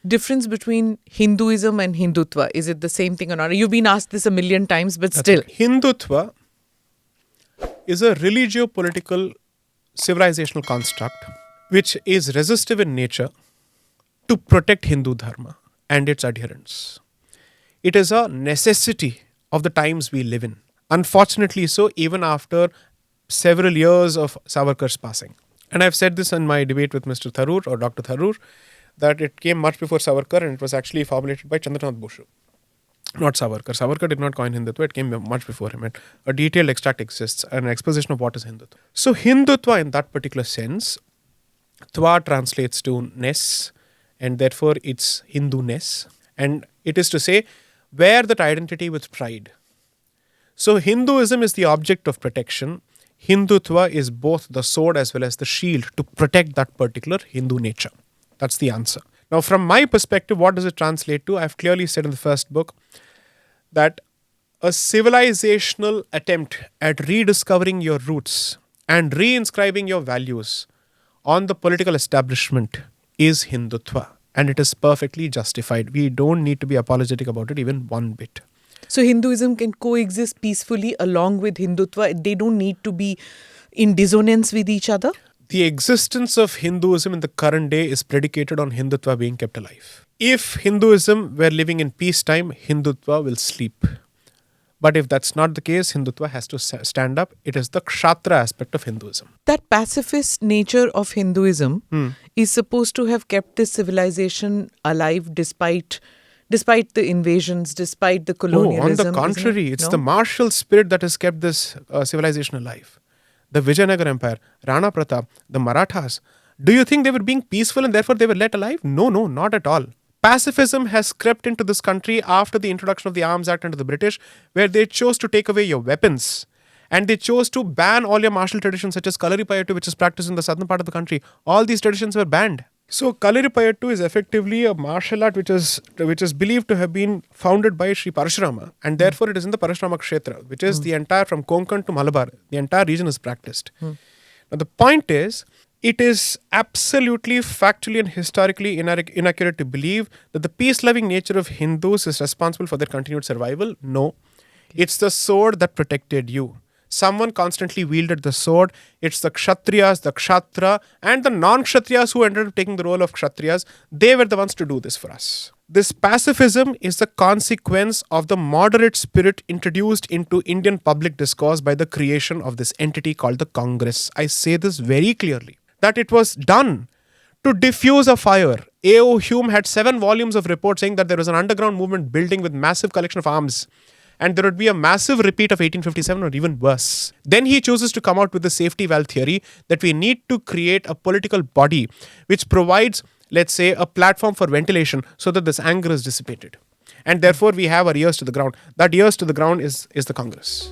difference between Hinduism and Hindutva? Is it the same thing or not? You've been asked this a million times, but still. Hindutva is a religio-political civilizational construct which is resistive in nature to protect Hindu dharma and its adherents. It is a necessity of the times we live in. Unfortunately so, even after several years of Savarkar's passing. And I've said this in my debate with Mr. Tharoor or Dr. Tharoor, that it came much before Savarkar and it was actually formulated by Chandranath Boshu. Not Savarkar. Savarkar did not coin Hindutva, it came much before him. And a detailed extract exists, an exposition of what is Hindutva. So Hindutva in that particular sense, Twa translates to ness, and therefore it's Hindu-ness. And it is to say, wear that identity with pride. So Hinduism is the object of protection. Hindutva is both the sword as well as the shield to protect that particular Hindu nature. That's the answer. Now, from my perspective, what does it translate to? I've clearly said in the first book that a civilizational attempt at rediscovering your roots and reinscribing your values on the political establishment is Hindutva. And it is perfectly justified. We don't need to be apologetic about it even one bit. So Hinduism can coexist peacefully along with Hindutva. They don't need to be in dissonance with each other. The existence of Hinduism in the current day is predicated on Hindutva being kept alive. If Hinduism were living in peacetime, Hindutva will sleep. But if that's not the case, Hindutva has to stand up. It is the Kshatriya aspect of Hinduism. That pacifist nature of Hinduism is supposed to have kept this civilization alive despite the invasions, despite the colonialism. On the contrary, it's the martial spirit that has kept this civilization alive. The Vijayanagar Empire, Rana Pratap, the Marathas. Do you think they were being peaceful and therefore they were let alive? No, not at all. Pacifism has crept into this country after the introduction of the Arms Act under the British, where they chose to take away your weapons. And they chose to ban all your martial traditions such as Kalaripayattu, which is practiced in the southern part of the country. All these traditions were banned. So Kalaripayattu is effectively a martial art which is believed to have been founded by Sri Parashurama, and therefore it is in the Parashurama Kshetra, which is the entire from Konkan to Malabar. The entire region is practiced. Now the point is, it is absolutely factually and historically inaccurate to believe that the peace-loving nature of Hindus is responsible for their continued survival. No. It's the sword that protected you. Someone constantly wielded the sword. It's the Kshatriyas, the Kshatra, and the non-Kshatriyas who ended up taking the role of Kshatriyas. They were the ones to do this for us. This pacifism is the consequence of the moderate spirit introduced into Indian public discourse by the creation of this entity called the Congress. I say this very clearly, that it was done to diffuse a fire. A.O. Hume had 7 volumes of reports saying that there was an underground movement building with massive collection of arms. And there would be a massive repeat of 1857 or even worse. Then he chooses to come out with the safety valve theory that we need to create a political body which provides, let's say, a platform for ventilation so that this anger is dissipated. And therefore we have our ears to the ground. That ears to the ground is the Congress.